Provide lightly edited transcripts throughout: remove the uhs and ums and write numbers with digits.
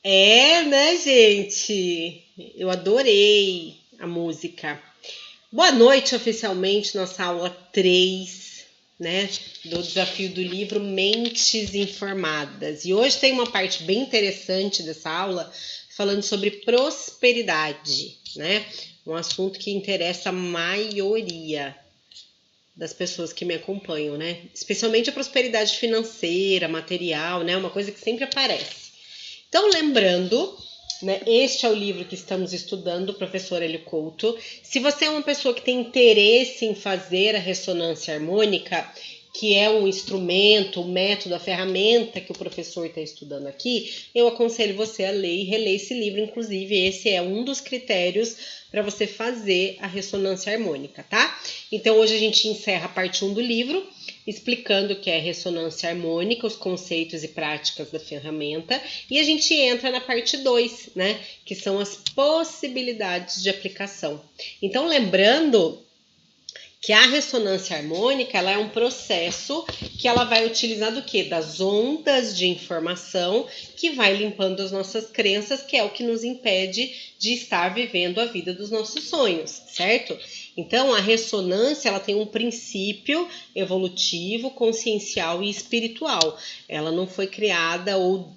É, né, gente? Eu adorei a música. Boa noite, oficialmente, nossa aula 3, né, do desafio do livro Mentes Informadas. E hoje tem uma parte bem interessante dessa aula, falando sobre prosperidade, né? Um assunto que interessa a maioria das pessoas que me acompanham, né? Especialmente a prosperidade financeira, material, né? Uma coisa que sempre aparece. Então, lembrando, né, este é o livro que estamos estudando, do professor Hélio Couto. Se você é uma pessoa que tem interesse em fazer a ressonância harmônica, que é um instrumento, um método, a ferramenta que o professor está estudando aqui, eu aconselho você a ler e reler esse livro. Inclusive, esse é um dos critérios para você fazer a ressonância harmônica, tá? Então, hoje a gente encerra a parte 1 do livro, explicando o que é ressonância harmônica, os conceitos e práticas da ferramenta, e a gente entra na parte 2, né, que são as possibilidades de aplicação. Então, lembrando que a ressonância harmônica, ela é um processo que ela vai utilizar do quê? Das ondas de informação que vai limpando as nossas crenças, que é o que nos impede de estar vivendo a vida dos nossos sonhos, certo? Então, a ressonância, ela tem um princípio evolutivo, consciencial e espiritual. Ela não foi criada ou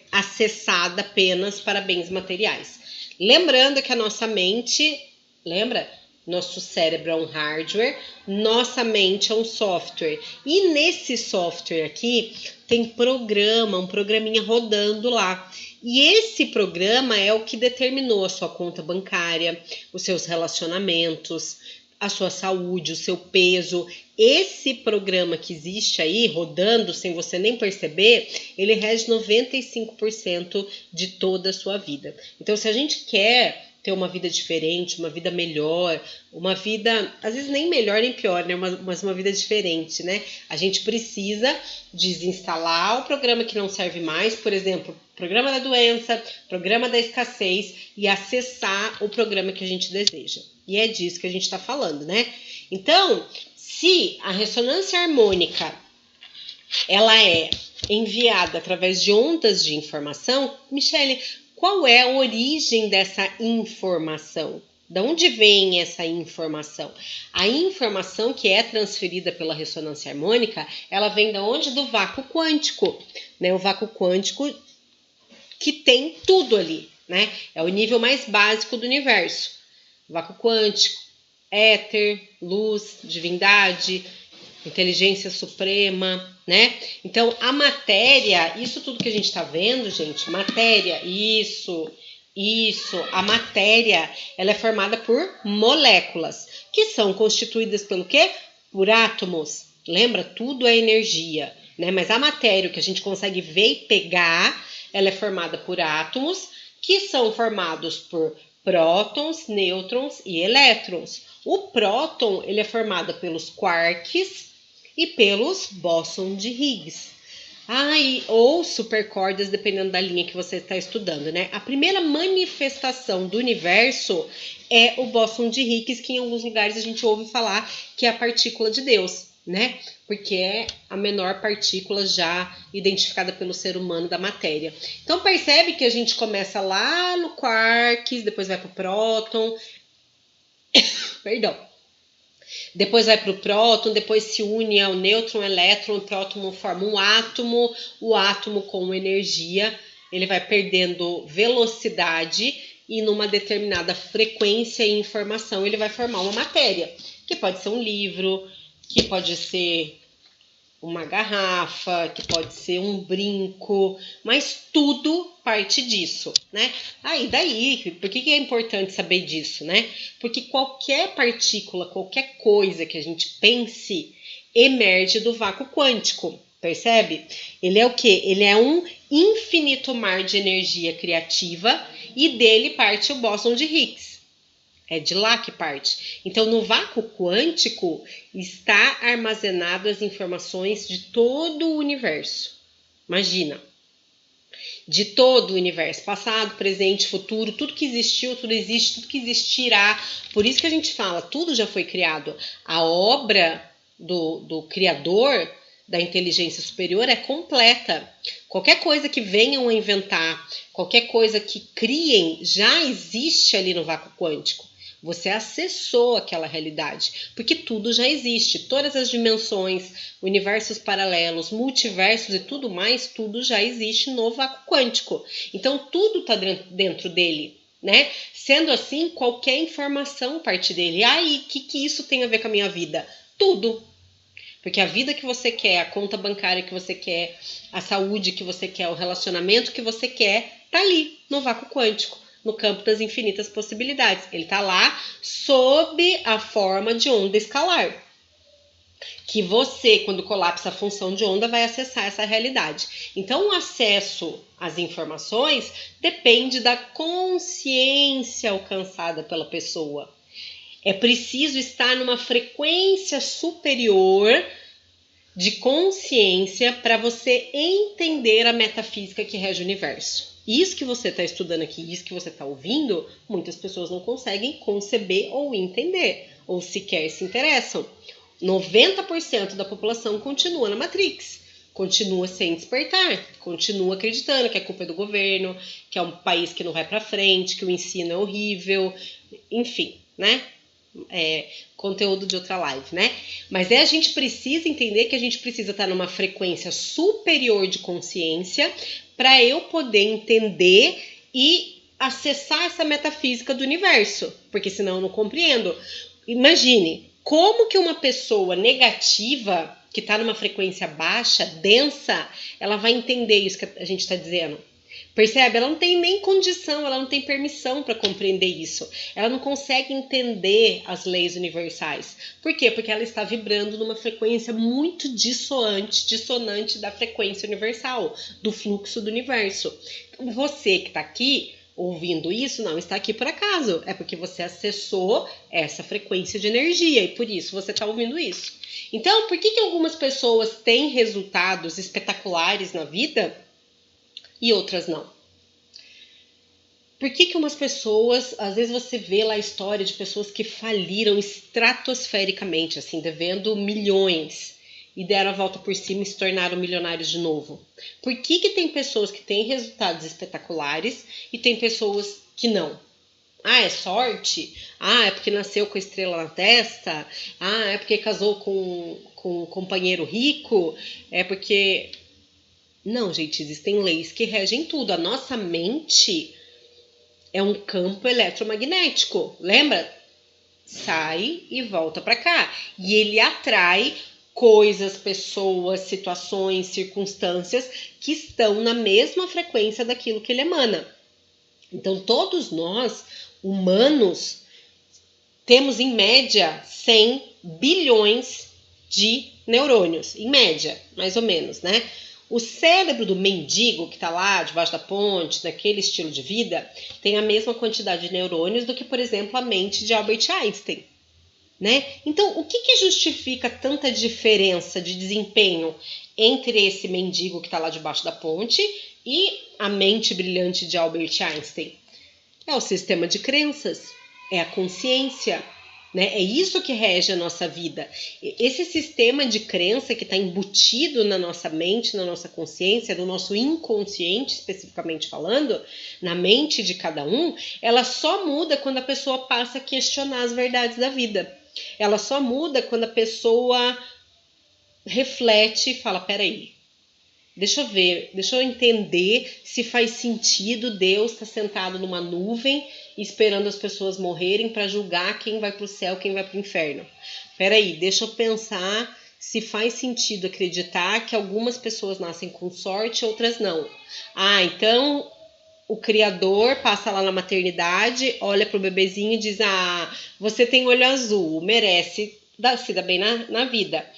acessada apenas para bens materiais. Lembrando que a nossa mente, lembra? Nosso cérebro é um hardware, nossa mente é um software. E nesse software aqui tem programa, um programinha rodando lá. E esse programa é o que determinou a sua conta bancária, os seus relacionamentos, a sua saúde, o seu peso. Esse programa que existe aí, rodando sem você nem perceber, ele rege 95% de toda a sua vida. Então, se a gente quer ter uma vida diferente, uma vida melhor, uma vida, às vezes nem melhor nem pior, né? Mas uma vida diferente, né? A gente precisa desinstalar o programa que não serve mais, por exemplo, programa da doença, programa da escassez, e acessar o programa que a gente deseja. E é disso que a gente está falando, né? Então, se a ressonância harmônica ela é enviada através de ondas de informação, Michele, qual é a origem dessa informação? De onde vem essa informação? A informação que é transferida pela ressonância harmônica, ela vem de onde? Do vácuo quântico, né? O vácuo quântico que tem tudo ali, né? É o nível mais básico do universo. Vácuo quântico, éter, luz, divindade, inteligência suprema, né? Então, a matéria, isso tudo que a gente está vendo, gente, matéria, isso, a matéria, ela é formada por moléculas, que são constituídas pelo quê? Por átomos. Lembra? Tudo é energia, né? Mas a matéria, o que a gente consegue ver e pegar, ela é formada por átomos, que são formados por prótons, nêutrons e elétrons. O próton, ele é formado pelos quarks e pelos bósons de Higgs. Ou supercordas, dependendo da linha que você está estudando, né? A primeira manifestação do universo é o bóson de Higgs, que em alguns lugares a gente ouve falar que é a partícula de Deus, né? Porque é a menor partícula já identificada pelo ser humano da matéria. Então percebe que a gente começa lá no quarks, depois vai para o próton, perdão, depois vai para o próton, depois se une ao nêutron, elétron, o próton forma um átomo, o átomo com energia, ele vai perdendo velocidade e numa determinada frequência e informação ele vai formar uma matéria, que pode ser um livro, que pode ser uma garrafa, que pode ser um brinco, mas tudo parte disso, né? Daí, por que é importante saber disso, né? Porque qualquer partícula, qualquer coisa que a gente pense, emerge do vácuo quântico, percebe? Ele é o quê? Ele é um infinito mar de energia criativa e dele parte o bóson de Higgs. É de lá que parte. Então, no vácuo quântico está armazenado as informações de todo o universo. Imagina, de todo o universo, passado, presente, futuro, tudo que existiu, tudo existe, tudo que existirá. Por isso que a gente fala, tudo já foi criado. A obra do Criador da inteligência superior é completa. Qualquer coisa que venham a inventar, qualquer coisa que criem, já existe ali no vácuo quântico. Você acessou aquela realidade, porque tudo já existe. Todas as dimensões, universos paralelos, multiversos e tudo mais, tudo já existe no vácuo quântico. Então tudo está dentro dele, né? Sendo assim, qualquer informação parte dele. E o que isso tem a ver com a minha vida? Tudo. Porque a vida que você quer, a conta bancária que você quer, a saúde que você quer, o relacionamento que você quer, tá ali no vácuo quântico, no campo das infinitas possibilidades. Ele tá lá sob a forma de onda escalar. Que você, quando colapsa a função de onda, vai acessar essa realidade. Então, o acesso às informações depende da consciência alcançada pela pessoa. É preciso estar numa frequência superior de consciência para você entender a metafísica que rege o universo. Isso que você está estudando aqui, isso que você está ouvindo, muitas pessoas não conseguem conceber ou entender, ou sequer se interessam. 90% da população continua na Matrix, continua sem despertar, continua acreditando que a culpa é do governo, que é um país que não vai para frente, que o ensino é horrível, enfim, né? Conteúdo de outra live, né? Mas a gente precisa entender que a gente precisa estar numa frequência superior de consciência para eu poder entender e acessar essa metafísica do universo, porque senão eu não compreendo. Imagine, como que uma pessoa negativa, que está numa frequência baixa, densa, ela vai entender isso que a gente está dizendo? Percebe? Ela não tem nem condição, ela não tem permissão para compreender isso. Ela não consegue entender as leis universais. Por quê? Porque ela está vibrando numa frequência muito dissonante da frequência universal, do fluxo do universo. Então, você que está aqui ouvindo isso, não está aqui por acaso. É porque você acessou essa frequência de energia e por isso você está ouvindo isso. Então, por que algumas pessoas têm resultados espetaculares na vida e outras não? Por que umas pessoas, às vezes você vê lá a história de pessoas que faliram estratosfericamente, assim, devendo milhões, e deram a volta por cima e se tornaram milionários de novo? Por que tem pessoas que têm resultados espetaculares e tem pessoas que não? É sorte? É porque nasceu com a estrela na testa? É porque casou com um companheiro rico? É porque... Não, gente, existem leis que regem tudo. A nossa mente é um campo eletromagnético, lembra? Sai e volta para cá. E ele atrai coisas, pessoas, situações, circunstâncias que estão na mesma frequência daquilo que ele emana. Então, todos nós, humanos, temos em média 100 bilhões de neurônios. Em média, mais ou menos, né? O cérebro do mendigo que está lá debaixo da ponte, naquele estilo de vida, tem a mesma quantidade de neurônios do que, por exemplo, a mente de Albert Einstein, né? Então, o que justifica tanta diferença de desempenho entre esse mendigo que está lá debaixo da ponte e a mente brilhante de Albert Einstein? É o sistema de crenças, é a consciência, né? É isso que rege a nossa vida. Esse sistema de crença que está embutido na nossa mente, na nossa consciência, no nosso inconsciente, especificamente falando, na mente de cada um, ela só muda quando a pessoa passa a questionar as verdades da vida. Ela só muda quando a pessoa reflete e fala, peraí, deixa eu ver, deixa eu entender se faz sentido Deus estar sentado numa nuvem esperando as pessoas morrerem para julgar quem vai para o céu, quem vai para o inferno. Peraí, deixa eu pensar se faz sentido acreditar que algumas pessoas nascem com sorte, outras não. Então o Criador passa lá na maternidade, olha para o bebezinho e diz, você tem olho azul, merece se dar bem na vida.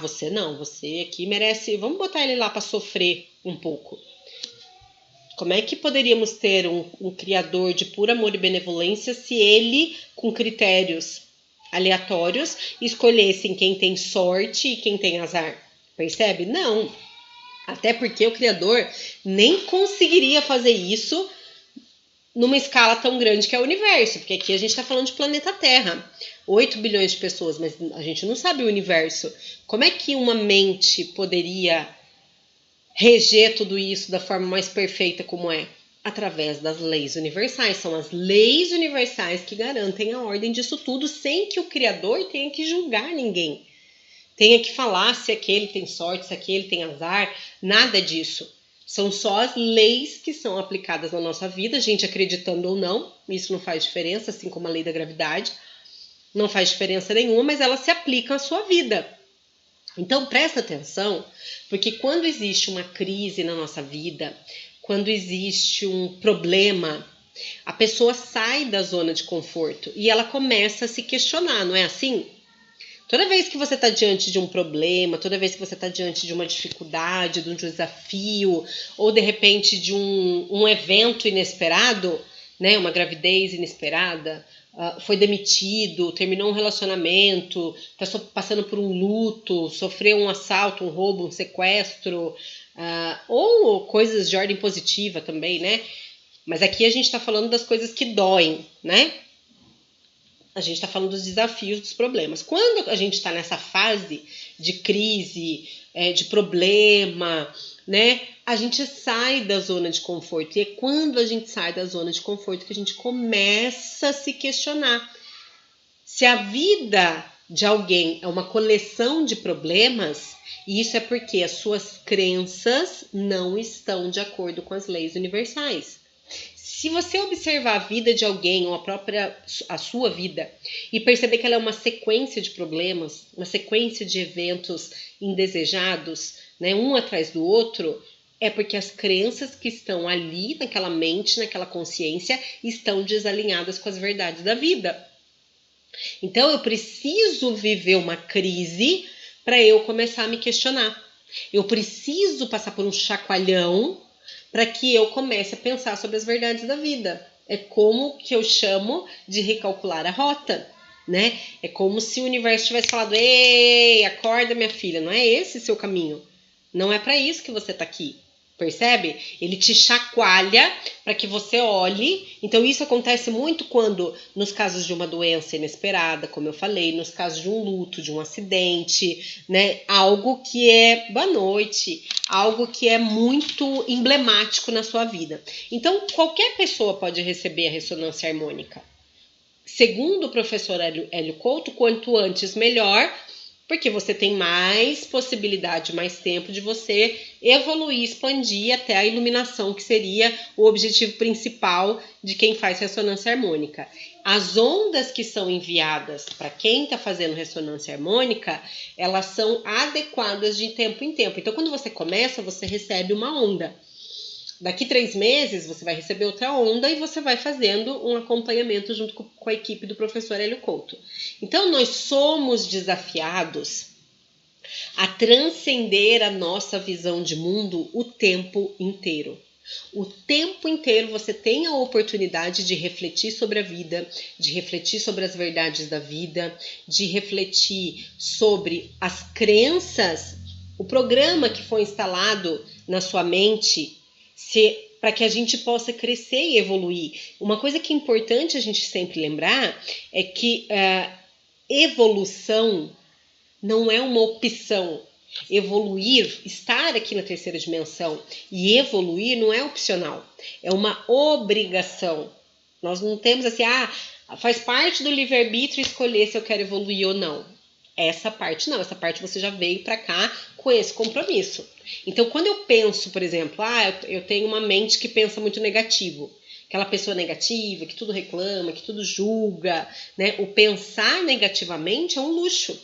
Você não, você aqui merece, vamos botar ele lá para sofrer um pouco. Como é que poderíamos ter um criador de puro amor e benevolência se ele, com critérios aleatórios, escolhesse quem tem sorte e quem tem azar? Percebe? Não. Até porque o criador nem conseguiria fazer isso numa escala tão grande que é o universo, porque aqui a gente está falando de planeta Terra, 8 bilhões de pessoas, mas a gente não sabe o universo. Como é que uma mente poderia reger tudo isso da forma mais perfeita como é? Através das leis universais. São as leis universais que garantem a ordem disso tudo, sem que o Criador tenha que julgar ninguém, tenha que falar se aquele tem sorte, se aquele tem azar, nada disso. São só as leis que são aplicadas na nossa vida, a gente acreditando ou não, isso não faz diferença, assim como a lei da gravidade, não faz diferença nenhuma, mas elas se aplicam à sua vida. Então presta atenção, porque quando existe uma crise na nossa vida, quando existe um problema, a pessoa sai da zona de conforto e ela começa a se questionar, não é assim? Toda vez que você está diante de um problema, toda vez que você está diante de uma dificuldade, de um desafio, ou de repente de um evento inesperado, né, uma gravidez inesperada, foi demitido, terminou um relacionamento, está passando por um luto, sofreu um assalto, um roubo, um sequestro, ou coisas de ordem positiva também, né? Mas aqui a gente está falando das coisas que doem, né? A gente está falando dos desafios, dos problemas. Quando a gente está nessa fase de crise, de problema, né? A gente sai da zona de conforto. E é quando a gente sai da zona de conforto que a gente começa a se questionar. Se a vida de alguém é uma coleção de problemas, isso é porque as suas crenças não estão de acordo com as leis universais. Se você observar a vida de alguém ou a sua vida e perceber que ela é uma sequência de problemas, uma sequência de eventos indesejados, né, um atrás do outro, é porque as crenças que estão ali naquela mente, naquela consciência, estão desalinhadas com as verdades da vida. Então eu preciso viver uma crise para eu começar a me questionar. Eu preciso passar por um chacoalhão para que eu comece a pensar sobre as verdades da vida. É como que eu chamo de recalcular a rota, né? É como se o universo tivesse falado: ei, acorda, minha filha, não é esse seu caminho. Não é para isso que você está aqui. Percebe? Ele te chacoalha para que você olhe. Então isso acontece muito quando, nos casos de uma doença inesperada, como eu falei, nos casos de um luto, de um acidente, né? Algo que é boa noite, algo que é muito emblemático na sua vida. Então qualquer pessoa pode receber a ressonância harmônica. Segundo o professor Hélio Couto, quanto antes melhor, porque você tem mais possibilidade, mais tempo de você evoluir, expandir até a iluminação, que seria o objetivo principal de quem faz ressonância harmônica. As ondas que são enviadas para quem está fazendo ressonância harmônica, elas são adequadas de tempo em tempo. Então, quando você começa, você recebe uma onda. Daqui 3 meses você vai receber outra onda e você vai fazendo um acompanhamento junto com a equipe do professor Hélio Couto. Então nós somos desafiados a transcender a nossa visão de mundo o tempo inteiro. O tempo inteiro você tem a oportunidade de refletir sobre a vida, de refletir sobre as verdades da vida, de refletir sobre as crenças, o programa que foi instalado na sua mente, para que a gente possa crescer e evoluir. Uma coisa que é importante a gente sempre lembrar é que evolução não é uma opção. Evoluir, estar aqui na terceira dimensão e evoluir não é opcional, é uma obrigação. Nós não temos assim, faz parte do livre-arbítrio escolher se eu quero evoluir ou não. Essa parte não, essa parte você já veio para cá com esse compromisso. Então, quando eu penso, por exemplo, eu tenho uma mente que pensa muito negativo, aquela pessoa negativa, que tudo reclama, que tudo julga, né? O pensar negativamente é um luxo.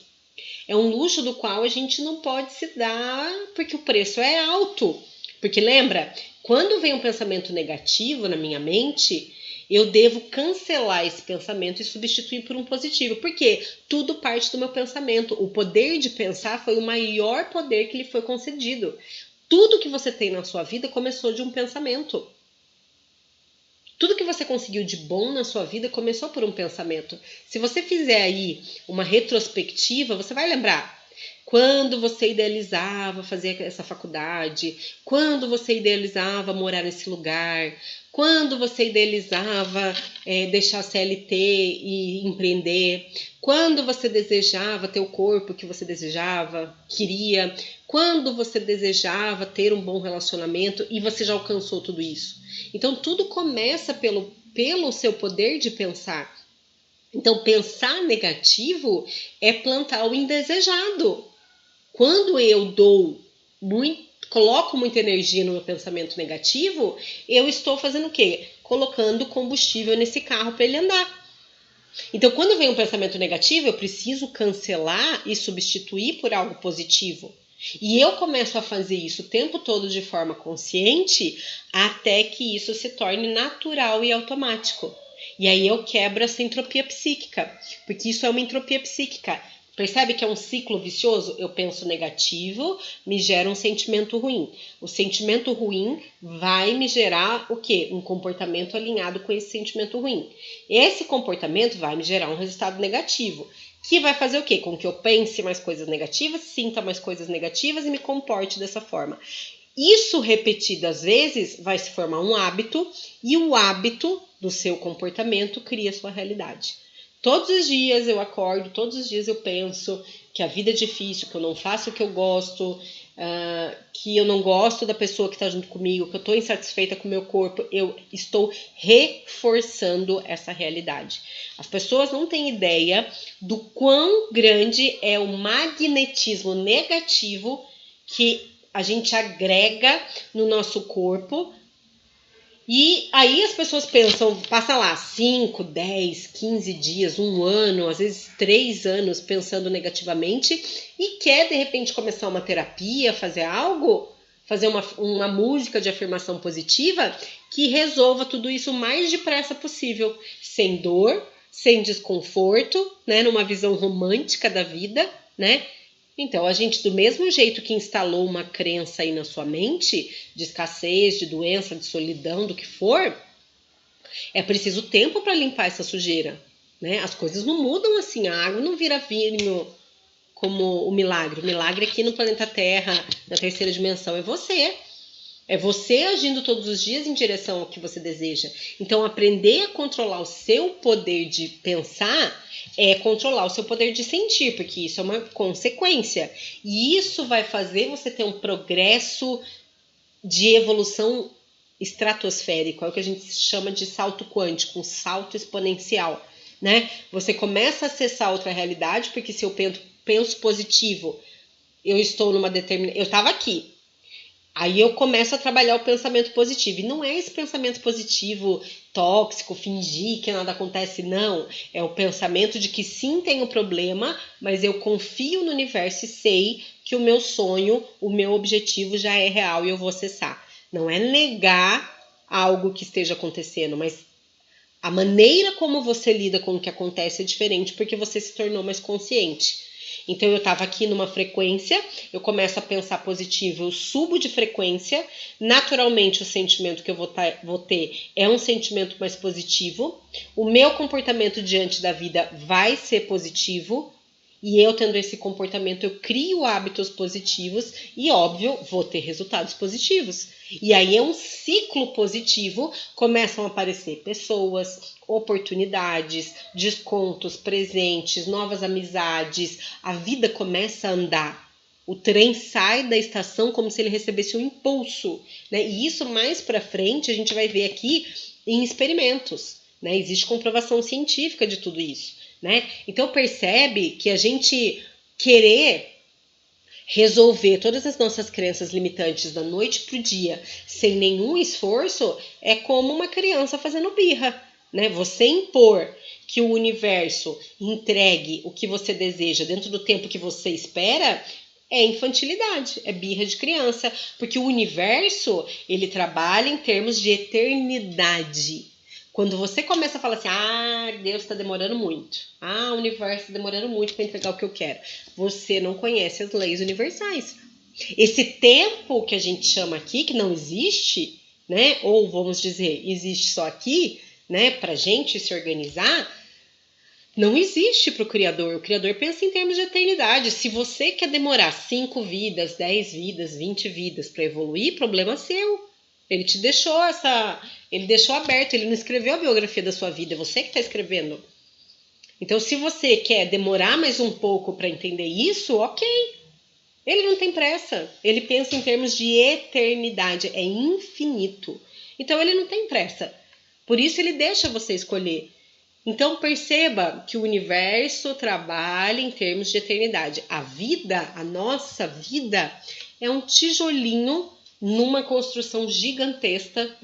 É um luxo do qual a gente não pode se dar porque o preço é alto. Porque lembra, quando vem um pensamento negativo na minha mente, eu devo cancelar esse pensamento e substituir por um positivo. Porque tudo parte do meu pensamento. O poder de pensar foi o maior poder que lhe foi concedido. Tudo que você tem na sua vida começou de um pensamento. Tudo que você conseguiu de bom na sua vida começou por um pensamento. Se você fizer aí uma retrospectiva, você vai lembrar. Quando você idealizava fazer essa faculdade, quando você idealizava morar nesse lugar, quando você idealizava deixar a CLT e empreender, quando você desejava ter o corpo que você desejava, queria, quando você desejava ter um bom relacionamento e você já alcançou tudo isso. Então tudo começa pelo seu poder de pensar. Então pensar negativo é plantar o indesejado. Quando eu coloco muita energia no meu pensamento negativo, eu estou fazendo o quê? Colocando combustível nesse carro para ele andar. Então, quando vem um pensamento negativo, eu preciso cancelar e substituir por algo positivo. E eu começo a fazer isso o tempo todo de forma consciente, até que isso se torne natural e automático. E aí eu quebro essa entropia psíquica, porque isso é uma entropia psíquica. Percebe que é um ciclo vicioso? Eu penso negativo, me gera um sentimento ruim. O sentimento ruim vai me gerar o quê? Um comportamento alinhado com esse sentimento ruim. Esse comportamento vai me gerar um resultado negativo, que vai fazer o quê? Com que eu pense mais coisas negativas, sinta mais coisas negativas e me comporte dessa forma. Isso repetidas vezes vai se formar um hábito, e o hábito do seu comportamento cria a sua realidade. Todos os dias eu acordo, todos os dias eu penso que a vida é difícil, que eu não faço o que eu gosto, que eu não gosto da pessoa que está junto comigo, que eu estou insatisfeita com o meu corpo. Eu estou reforçando essa realidade. As pessoas não têm ideia do quão grande é o magnetismo negativo que a gente agrega no nosso corpo. E aí as pessoas pensam, passa lá 5, 10, 15 dias, 1 ano, às vezes 3 anos pensando negativamente e quer de repente começar uma terapia, fazer algo, fazer uma música de afirmação positiva que resolva tudo isso o mais depressa possível, sem dor, sem desconforto, né, numa visão romântica da vida, né? Então, a gente, do mesmo jeito que instalou uma crença aí na sua mente, de escassez, de doença, de solidão, do que for, é preciso tempo para limpar essa sujeira, né? As coisas não mudam assim, a água não vira vinho como o milagre. O milagre aqui no planeta Terra, na terceira dimensão, é você. É você agindo todos os dias em direção ao que você deseja. Então, aprender a controlar o seu poder de pensar é controlar o seu poder de sentir, porque isso é uma consequência. E isso vai fazer você ter um progresso de evolução estratosférico, é o que a gente chama de salto quântico, um salto exponencial, né? Você começa a acessar outra realidade, porque se eu penso positivo, eu estou numa determinada... Eu estava aqui. Aí eu começo a trabalhar o pensamento positivo. E não é esse pensamento positivo tóxico, fingir que nada acontece, não. É o pensamento de que sim, tem um problema, mas eu confio no universo e sei que o meu sonho, o meu objetivo já é real e eu vou acessar. Não é negar algo que esteja acontecendo, mas a maneira como você lida com o que acontece é diferente porque você se tornou mais consciente. Então eu estava aqui numa frequência, eu começo a pensar positivo, eu subo de frequência, naturalmente o sentimento que eu vou ter é um sentimento mais positivo, o meu comportamento diante da vida vai ser positivo, e eu tendo esse comportamento eu crio hábitos positivos e, óbvio, vou ter resultados positivos. E aí é um ciclo positivo, começam a aparecer pessoas, oportunidades, descontos, presentes, novas amizades, a vida começa a andar. O trem sai da estação como se ele recebesse um impulso, né? E isso mais para frente a gente vai ver aqui em experimentos, né? Existe comprovação científica de tudo isso, né? Então percebe que a gente querer resolver todas as nossas crenças limitantes da noite pro dia sem nenhum esforço é como uma criança fazendo birra, né? Você impor que o universo entregue o que você deseja dentro do tempo que você espera é infantilidade, é birra de criança, porque o universo, ele trabalha em termos de eternidade. Quando você começa a falar assim, Deus está demorando muito, o universo está demorando muito para entregar o que eu quero, você não conhece as leis universais. Esse tempo que a gente chama aqui, que não existe, né? Ou vamos dizer, existe só aqui, né? Para a gente se organizar, Não existe para o Criador. O Criador pensa em termos de eternidade. Se você quer demorar 5 vidas, 10 vidas, 20 vidas para evoluir, problema seu. Ele te deixou ele deixou aberto, ele não escreveu a biografia da sua vida, é você que está escrevendo. Então, se você quer demorar mais um pouco para entender isso, ok. Ele não tem pressa. Ele pensa em termos de eternidade, é infinito. Então, ele não tem pressa. Por isso, ele deixa você escolher. Então, perceba que o universo trabalha em termos de eternidade. A vida, a nossa vida, é um tijolinho numa construção gigantesca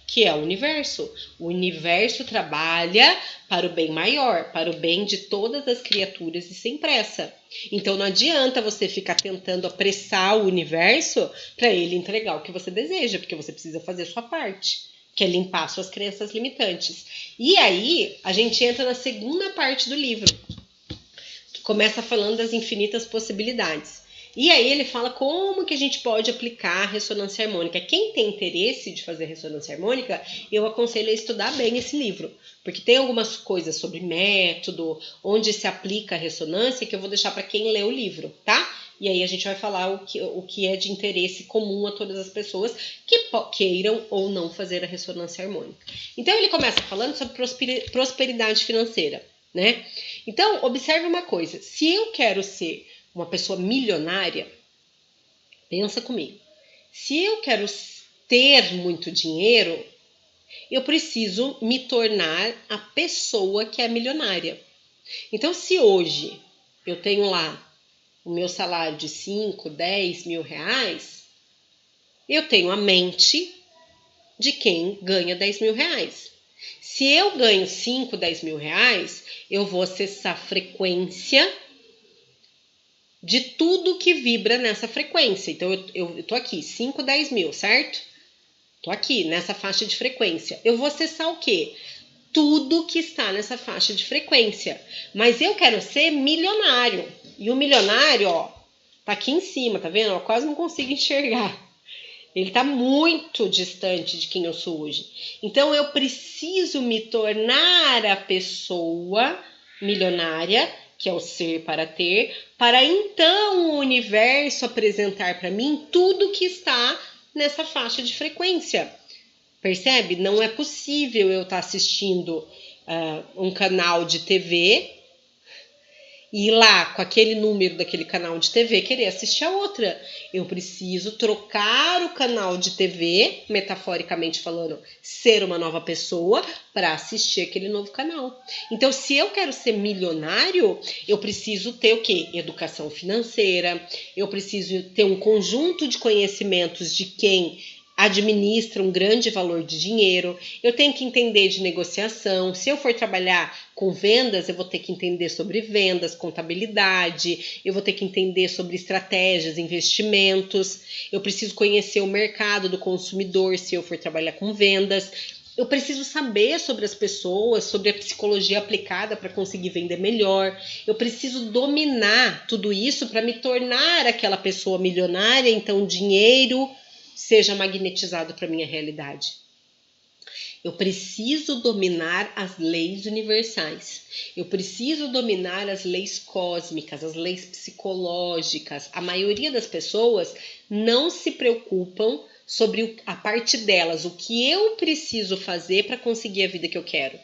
que é o universo. O universo trabalha para o bem maior, para o bem de todas as criaturas e sem pressa. Então não adianta você ficar tentando apressar o universo para ele entregar o que você deseja, porque você precisa fazer a sua parte, que é limpar suas crenças limitantes. E aí a gente entra na segunda parte do livro, que começa falando das infinitas possibilidades. E aí ele fala como que a gente pode aplicar a ressonância harmônica. Quem tem interesse de fazer ressonância harmônica, eu aconselho a estudar bem esse livro, porque tem algumas coisas sobre método, onde se aplica a ressonância, que eu vou deixar para quem lê o livro, tá? E aí a gente vai falar o que é de interesse comum a todas as pessoas que queiram ou não fazer a ressonância harmônica. Então ele começa falando sobre prosperidade financeira, né? Então, observe uma coisa. Se eu quero ser uma pessoa milionária, pensa comigo. Se eu quero ter muito dinheiro, eu preciso me tornar a pessoa que é milionária. Então, se hoje eu tenho lá o meu salário de 5, 10 mil reais, eu tenho a mente de quem ganha 10 mil reais. Se eu ganho 5, 10 mil reais, eu vou acessar a frequência de tudo que vibra nessa frequência. Então, eu tô aqui, 5, 10 mil, certo? Tô aqui, nessa faixa de frequência. Eu vou acessar o quê? Tudo que está nessa faixa de frequência. Mas eu quero ser milionário. E o milionário, ó, tá aqui em cima, tá vendo? Eu quase não consigo enxergar. Ele tá muito distante de quem eu sou hoje. Então, eu preciso me tornar a pessoa milionária, que é o ser para ter, para então o universo apresentar para mim tudo que está nessa faixa de frequência. Percebe? Não é possível eu estar assistindo um canal de TV e ir lá com aquele número daquele canal de TV querer assistir a outra. Eu preciso trocar o canal de TV, metaforicamente falando, ser uma nova pessoa para assistir aquele novo canal. Então, se eu quero ser milionário, eu preciso ter o quê? Educação financeira, eu preciso ter um conjunto de conhecimentos de quem administra um grande valor de dinheiro, eu tenho que entender de negociação. Se eu for trabalhar com vendas, eu vou ter que entender sobre vendas, contabilidade, eu vou ter que entender sobre estratégias, investimentos, eu preciso conhecer o mercado do consumidor se eu for trabalhar com vendas, eu preciso saber sobre as pessoas, sobre a psicologia aplicada para conseguir vender melhor, eu preciso dominar tudo isso para me tornar aquela pessoa milionária, então dinheiro seja magnetizado para a minha realidade. Eu preciso dominar as leis universais. Eu preciso dominar as leis cósmicas, as leis psicológicas. A maioria das pessoas não se preocupam sobre a parte delas, o que eu preciso fazer para conseguir a vida que eu quero.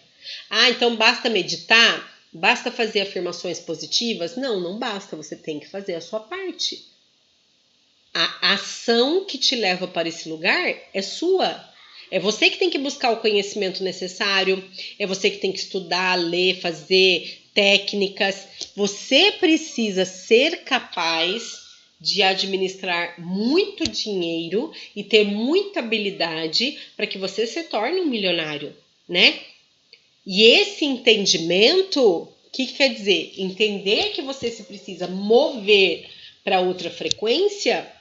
Ah, então basta meditar? Basta fazer afirmações positivas? Não, não basta. Você tem que fazer a sua parte. A ação que te leva para esse lugar é sua. É você que tem que buscar o conhecimento necessário, é você que tem que estudar, ler, fazer técnicas. Você precisa ser capaz de administrar muito dinheiro e ter muita habilidade para que você se torne um milionário, né? E esse entendimento, o que quer dizer? Entender que você se precisa mover para outra frequência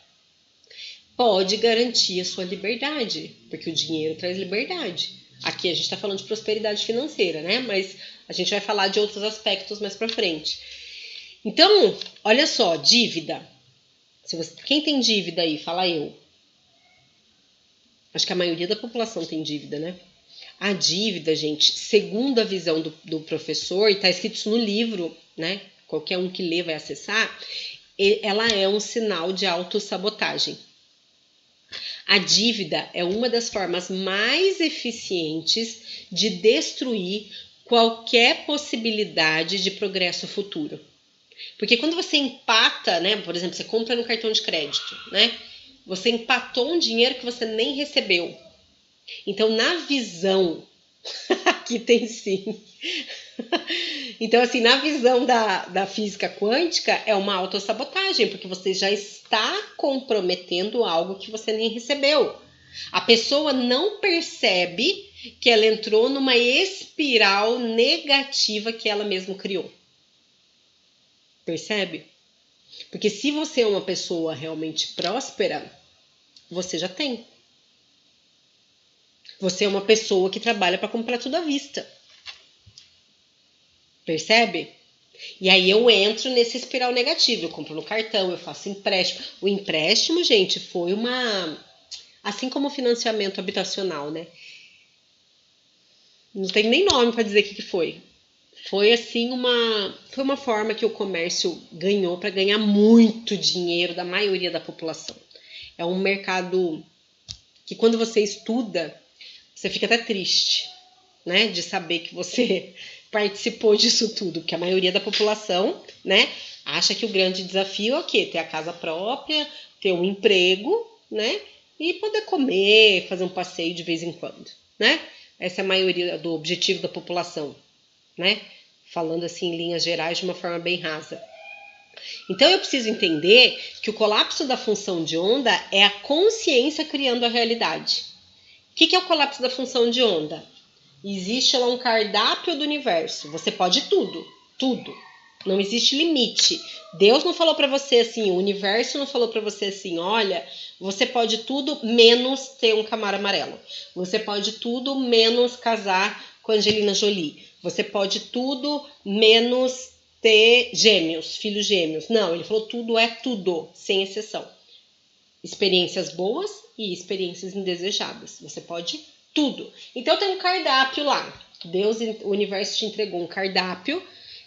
pode garantir a sua liberdade, porque o dinheiro traz liberdade. Aqui a gente está falando de prosperidade financeira, né? Mas a gente vai falar de outros aspectos mais para frente. Então, olha só, dívida. Quem tem dívida aí? Fala eu. Acho que a maioria da população tem dívida, né? A dívida, gente, segundo a visão do professor, e está escrito isso no livro, né? Qualquer um que lê vai acessar, ela é um sinal de autossabotagem. A dívida é uma das formas mais eficientes de destruir qualquer possibilidade de progresso futuro. Porque quando você empata, né, por exemplo, você compra no cartão de crédito, né? Você empatou um dinheiro que você nem recebeu. Então, na visão, aqui tem sim. Então, assim, na visão da física quântica, é uma autossabotagem, porque você já está comprometendo algo que você nem recebeu. A pessoa não percebe que ela entrou numa espiral negativa que ela mesma criou. Percebe? Porque se você é uma pessoa realmente próspera, você já tem. Você é uma pessoa que trabalha para comprar tudo à vista. Percebe? E aí eu entro nesse espiral negativo. Eu compro no cartão, eu faço empréstimo. O empréstimo, gente, foi uma... Assim como o financiamento habitacional, né? Não tem nem nome para dizer o que foi. Foi assim foi uma forma que o comércio ganhou para ganhar muito dinheiro da maioria da população. É um mercado que quando você estuda, você fica até triste, né, de saber que você participou disso tudo, porque a maioria da população, né, acha que o grande desafio é o quê? Ter a casa própria, ter um emprego, né, e poder comer, fazer um passeio de vez em quando, né? Essa é a maioria do objetivo da população, né? Falando assim em linhas gerais de uma forma bem rasa. Então eu preciso entender que o colapso da função de onda é a consciência criando a realidade. O que é o colapso da função de onda? Existe lá um cardápio do universo. Você pode tudo, tudo. Não existe limite. Deus não falou para você assim, o universo não falou para você assim, olha, você pode tudo menos ter um Camaro amarelo. Você pode tudo menos casar com Angelina Jolie. Você pode tudo menos ter gêmeos, filhos gêmeos. Não, ele falou tudo é tudo, sem exceção. Experiências boas e experiências indesejadas. Você pode tudo. Então tem um cardápio lá. Deus, o universo te entregou um cardápio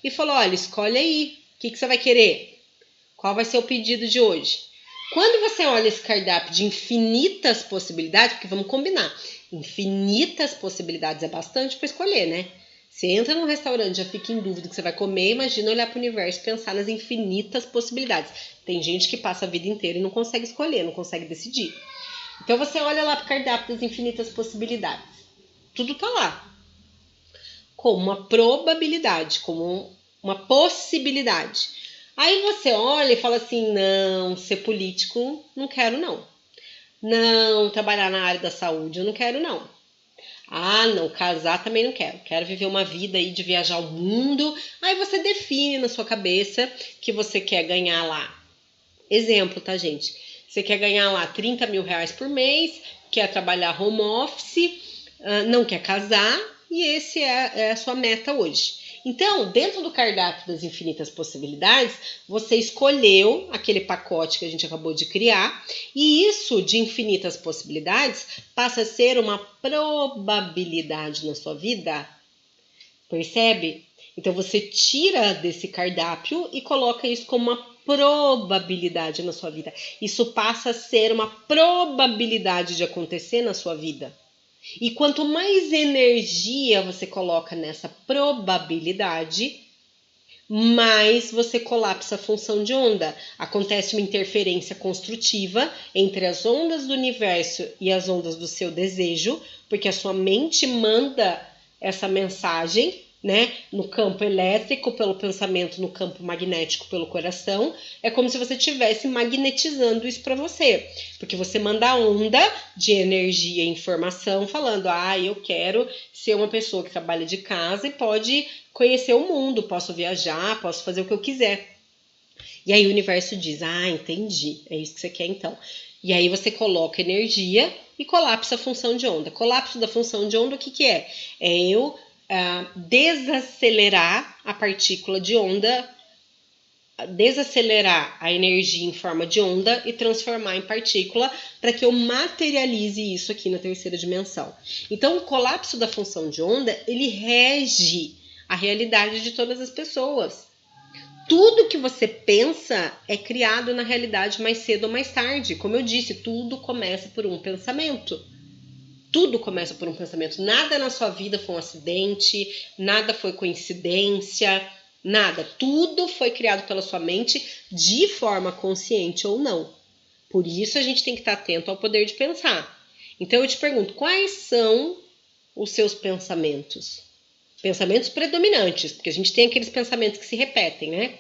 e falou, olha, escolhe aí. O que você vai querer? Qual vai ser o pedido de hoje? Quando você olha esse cardápio de infinitas possibilidades, porque vamos combinar, infinitas possibilidades é bastante para escolher, né? Você entra num restaurante, já fica em dúvida o que você vai comer, imagina olhar para o universo e pensar nas infinitas possibilidades. Tem gente que passa a vida inteira e não consegue escolher, não consegue decidir. Então você olha lá para o cardápio das infinitas possibilidades. Tudo tá lá. Como uma probabilidade, como uma possibilidade. Aí você olha e fala assim, não, ser político não quero não. Não, trabalhar na área da saúde eu não quero não. Ah, não, casar também não quero. Quero viver uma vida aí de viajar o mundo. Aí você define na sua cabeça que você quer ganhar lá. Exemplo, tá, gente? Você quer ganhar lá 30 mil reais por mês, quer trabalhar home office, não quer casar, e esse é a sua meta hoje. Então, dentro do cardápio das infinitas possibilidades, você escolheu aquele pacote que a gente acabou de criar, e isso de infinitas possibilidades passa a ser uma probabilidade na sua vida. Percebe? Então você tira desse cardápio e coloca isso como uma probabilidade na sua vida. Isso passa a ser uma probabilidade de acontecer na sua vida. E quanto mais energia você coloca nessa probabilidade, mais você colapsa a função de onda. Acontece uma interferência construtiva entre as ondas do universo e as ondas do seu desejo, porque a sua mente manda essa mensagem, né, no campo elétrico pelo pensamento, no campo magnético pelo coração. É como se você estivesse magnetizando isso para você, porque você manda a onda de energia e informação falando, eu quero ser uma pessoa que trabalha de casa e pode conhecer o mundo, posso viajar, posso fazer o que eu quiser. E aí o universo diz, entendi, é isso que você quer então. E aí você coloca energia e colapsa a função de onda. Colapso da função de onda, o que é? É eu desacelerar a partícula de onda desacelerar a energia em forma de onda e transformar em partícula para que eu materialize isso aqui na terceira dimensão. Então, o colapso da função de onda, ele rege a realidade de todas as pessoas. Tudo que você pensa é criado na realidade mais cedo ou mais tarde. Como eu disse, tudo começa por um pensamento. Tudo começa por um pensamento. Nada na sua vida foi um acidente, nada foi coincidência, nada. Tudo foi criado pela sua mente de forma consciente ou não. Por isso a gente tem que estar atento ao poder de pensar. Então eu te pergunto, quais são os seus pensamentos? Pensamentos predominantes, porque a gente tem aqueles pensamentos que se repetem, né?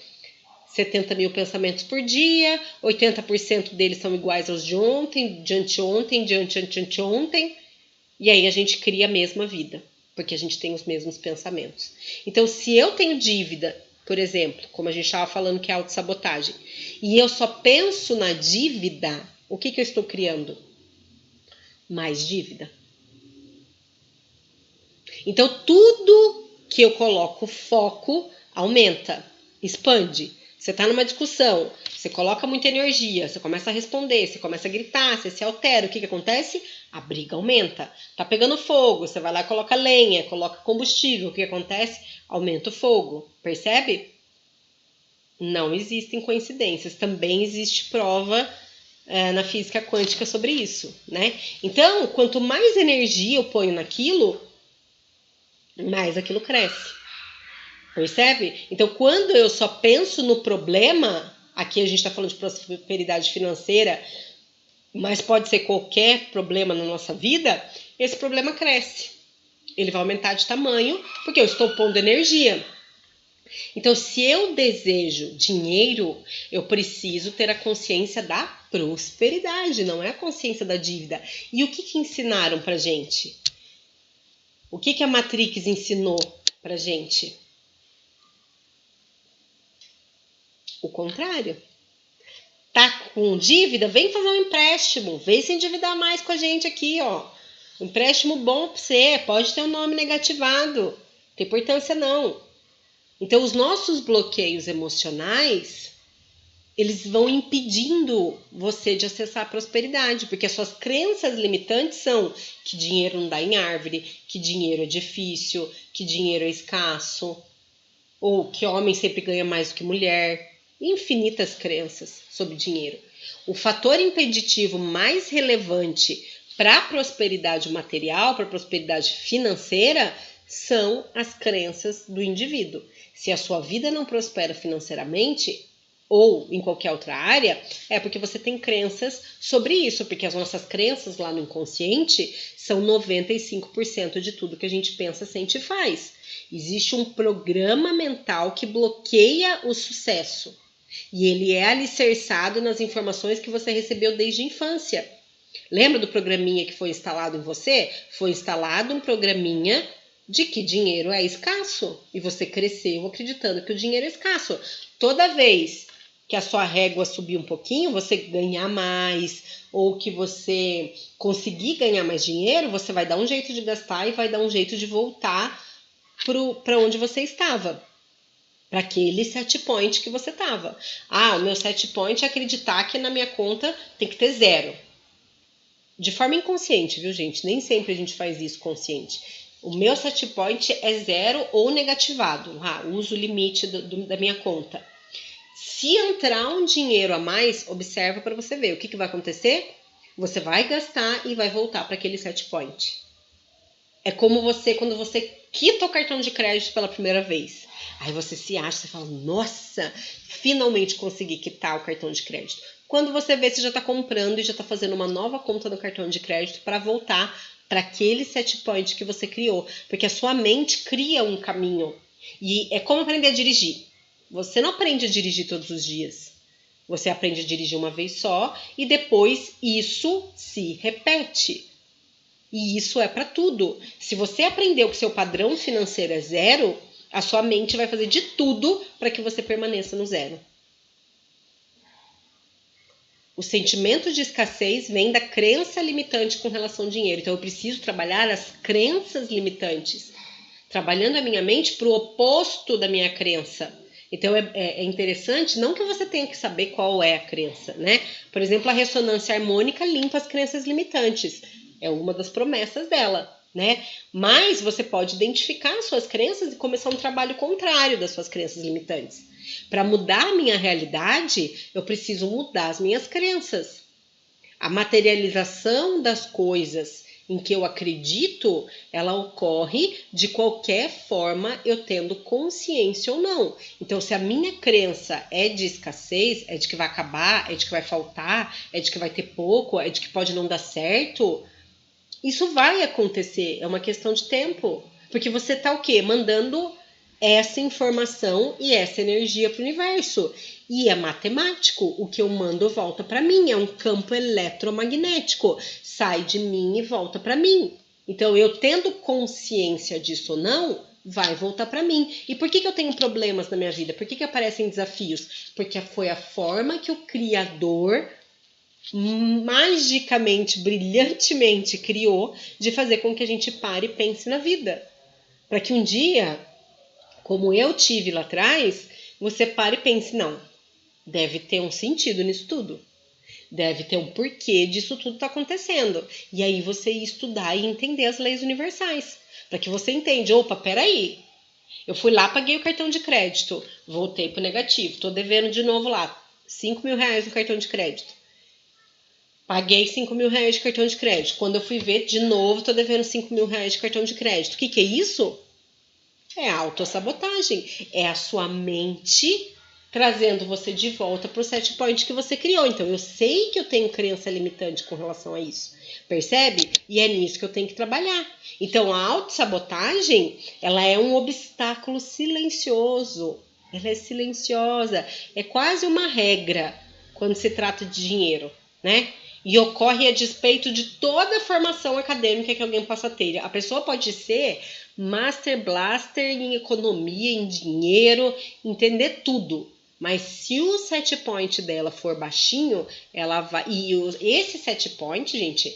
70 mil pensamentos por dia, 80% deles são iguais aos de ontem, de anteontem, de anteontem, e aí a gente cria a mesma vida, porque a gente tem os mesmos pensamentos. Então, se eu tenho dívida, por exemplo, como a gente estava falando que é autossabotagem, e eu só penso na dívida, o que eu estou criando? Mais dívida. Então, tudo que eu coloco foco aumenta, expande. Você está numa discussão, você coloca muita energia, você começa a responder, você começa a gritar, você se altera. O que acontece? A briga aumenta. Tá pegando fogo, você vai lá e coloca lenha, coloca combustível. O que acontece? Aumenta o fogo. Percebe? Não existem coincidências. Também existe prova na física quântica sobre isso, né? Então, quanto mais energia eu ponho naquilo, mais aquilo cresce. Percebe? Então, quando eu só penso no problema, aqui a gente está falando de prosperidade financeira, mas pode ser qualquer problema na nossa vida, esse problema cresce. Ele vai aumentar de tamanho, porque eu estou pondo energia. Então, se eu desejo dinheiro, eu preciso ter a consciência da prosperidade, não é a consciência da dívida. E o que ensinaram pra gente? O que a Matrix ensinou pra gente? O contrário. Tá com dívida? Vem fazer um empréstimo. Vem se endividar mais com a gente aqui, ó. Um empréstimo bom pra você. Pode ter um nome negativado. Não tem importância não. Então, os nossos bloqueios emocionais, eles vão impedindo você de acessar a prosperidade, porque as suas crenças limitantes são que dinheiro não dá em árvore, que dinheiro é difícil, que dinheiro é escasso, ou que homem sempre ganha mais do que mulher. Infinitas crenças sobre dinheiro. O fator impeditivo mais relevante para a prosperidade material, para a prosperidade financeira, são as crenças do indivíduo. Se a sua vida não prospera financeiramente, ou em qualquer outra área, é porque você tem crenças sobre isso, porque as nossas crenças lá no inconsciente são 95% de tudo que a gente pensa, sente e faz. Existe um programa mental que bloqueia o sucesso. E ele é alicerçado nas informações que você recebeu desde a infância. Lembra do programinha que foi instalado em você? Foi instalado um programinha de que dinheiro é escasso. E você cresceu acreditando que o dinheiro é escasso. Toda vez que a sua régua subir um pouquinho, você ganhar mais, ou que você conseguir ganhar mais dinheiro, você vai dar um jeito de gastar e vai dar um jeito de voltar para onde você estava. Para aquele set point que você estava. Ah, o meu set point é acreditar que na minha conta tem que ter 0. De forma inconsciente, viu, gente? Nem sempre a gente faz isso consciente. O meu set point é 0 ou negativado. Uso o limite da minha conta. Se entrar um dinheiro a mais, observa para você ver. O que vai acontecer? Você vai gastar e vai voltar para aquele set point. É como quando você quita o cartão de crédito pela primeira vez. Aí você se acha, você fala, nossa, finalmente consegui quitar o cartão de crédito. Quando você vê, você já está comprando e já está fazendo uma nova conta no cartão de crédito para voltar para aquele set point que você criou. Porque a sua mente cria um caminho. E é como aprender a dirigir. Você não aprende a dirigir todos os dias. Você aprende a dirigir uma vez só e depois isso se repete. E isso é para tudo. Se você aprendeu que seu padrão financeiro é 0, a sua mente vai fazer de tudo para que você permaneça no 0. O sentimento de escassez vem da crença limitante com relação ao dinheiro. Então eu preciso trabalhar as crenças limitantes. Trabalhando a minha mente para o oposto da minha crença, Então é interessante, não que você tenha que saber qual é a crença, né? Por exemplo, a ressonância harmônica limpa as crenças limitantes. É uma das promessas dela, né? Mas você pode identificar as suas crenças e começar um trabalho contrário das suas crenças limitantes. Para mudar a minha realidade, eu preciso mudar as minhas crenças. A materialização das coisas em que eu acredito, ela ocorre de qualquer forma, eu tendo consciência ou não. Então, se a minha crença é de escassez, é de que vai acabar, é de que vai faltar, é de que vai ter pouco, é de que pode não dar certo, isso vai acontecer, é uma questão de tempo. Porque você está o quê? Mandando essa informação e essa energia para o universo. E é matemático, o que eu mando volta para mim, é um campo eletromagnético, sai de mim e volta para mim. Então, eu tendo consciência disso ou não, vai voltar para mim. E por que eu tenho problemas na minha vida? Por que aparecem desafios? Porque foi a forma que o Criador magicamente, brilhantemente criou de fazer com que a gente pare e pense na vida. Para que um dia, como eu tive lá atrás, você pare e pense, não, deve ter um sentido nisso tudo. Deve ter um porquê disso tudo tá acontecendo. E aí você ia estudar e entender as leis universais. Para que você entenda, opa, peraí. Eu fui lá, paguei o cartão de crédito, voltei pro negativo, tô devendo de novo lá, 5 mil reais no cartão de crédito. Paguei 5 mil reais de cartão de crédito. Quando eu fui ver, de novo, tô devendo 5 mil reais de cartão de crédito. O que é isso? É autossabotagem. É a sua mente trazendo você de volta para o set point que você criou. Então, eu sei que eu tenho crença limitante com relação a isso. Percebe? E é nisso que eu tenho que trabalhar. Então, a autossabotagem, ela é um obstáculo silencioso. Ela é silenciosa. É quase uma regra quando se trata de dinheiro, né? E ocorre a despeito de toda a formação acadêmica que alguém possa ter. A pessoa pode ser Master Blaster em economia, em dinheiro, entender tudo. Mas se o set point dela for baixinho, ela vai. E esse set point, gente,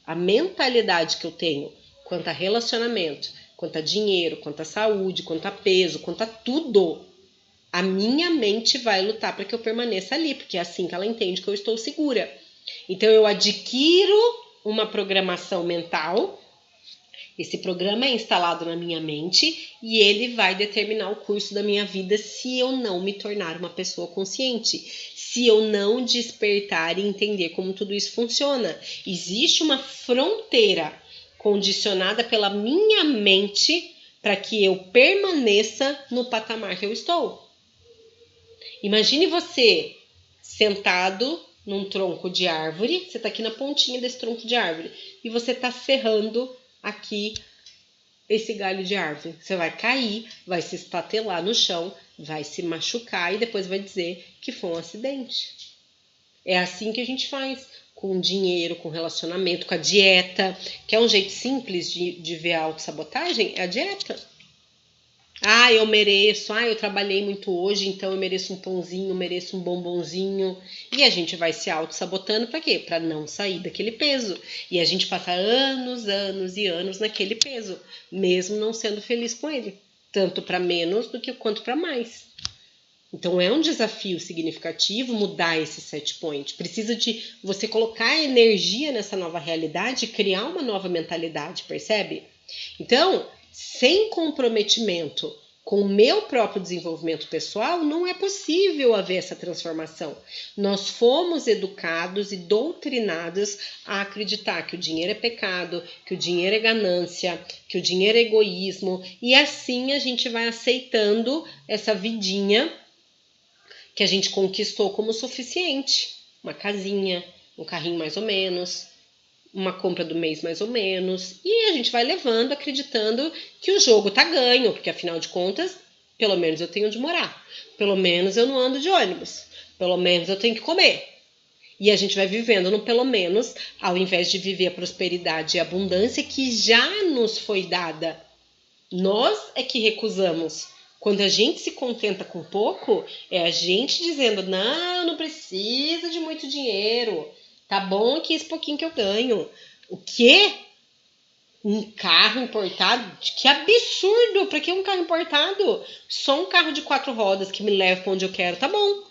a mentalidade que eu tenho quanto a relacionamento, quanto a dinheiro, quanto a saúde, quanto a peso, quanto a tudo, a minha mente vai lutar para que eu permaneça ali, porque é assim que ela entende que eu estou segura. Então eu adquiro uma programação mental, esse programa é instalado na minha mente e ele vai determinar o curso da minha vida se eu não me tornar uma pessoa consciente, se eu não despertar e entender como tudo isso funciona. Existe uma fronteira condicionada pela minha mente para que eu permaneça no patamar que eu estou. Imagine você sentado num tronco de árvore, você está aqui na pontinha desse tronco de árvore e você está serrando aqui esse galho de árvore. Você vai cair, vai se estatelar no chão, vai se machucar e depois vai dizer que foi um acidente. É assim que a gente faz com dinheiro, com relacionamento, com a dieta, que é um jeito simples de ver a autossabotagem, é a dieta. Ah, eu mereço, eu trabalhei muito hoje, então eu mereço um pãozinho, mereço um bombonzinho. E a gente vai se auto-sabotando para quê? Para não sair daquele peso. E a gente passa anos, anos e anos naquele peso, mesmo não sendo feliz com ele. Tanto para menos do que quanto para mais. Então é um desafio significativo mudar esse set point. Precisa de você colocar energia nessa nova realidade e criar uma nova mentalidade, percebe? Então, sem comprometimento com o meu próprio desenvolvimento pessoal, não é possível haver essa transformação. Nós fomos educados e doutrinados a acreditar que o dinheiro é pecado, que o dinheiro é ganância, que o dinheiro é egoísmo, e assim a gente vai aceitando essa vidinha que a gente conquistou como suficiente. Uma casinha, um carrinho mais ou menos, uma compra do mês mais ou menos, e a gente vai levando, acreditando que o jogo tá ganho, porque afinal de contas, pelo menos eu tenho onde morar, pelo menos eu não ando de ônibus, pelo menos eu tenho que comer. E a gente vai vivendo no pelo menos, ao invés de viver a prosperidade e a abundância que já nos foi dada. Nós é que recusamos. Quando a gente se contenta com pouco, é a gente dizendo, não, não precisa de muito dinheiro. Tá bom aqui esse pouquinho que eu ganho. O quê? Um carro importado? Que absurdo! Pra que um carro importado? Só um carro de 4 rodas que me leva pra onde eu quero, tá bom.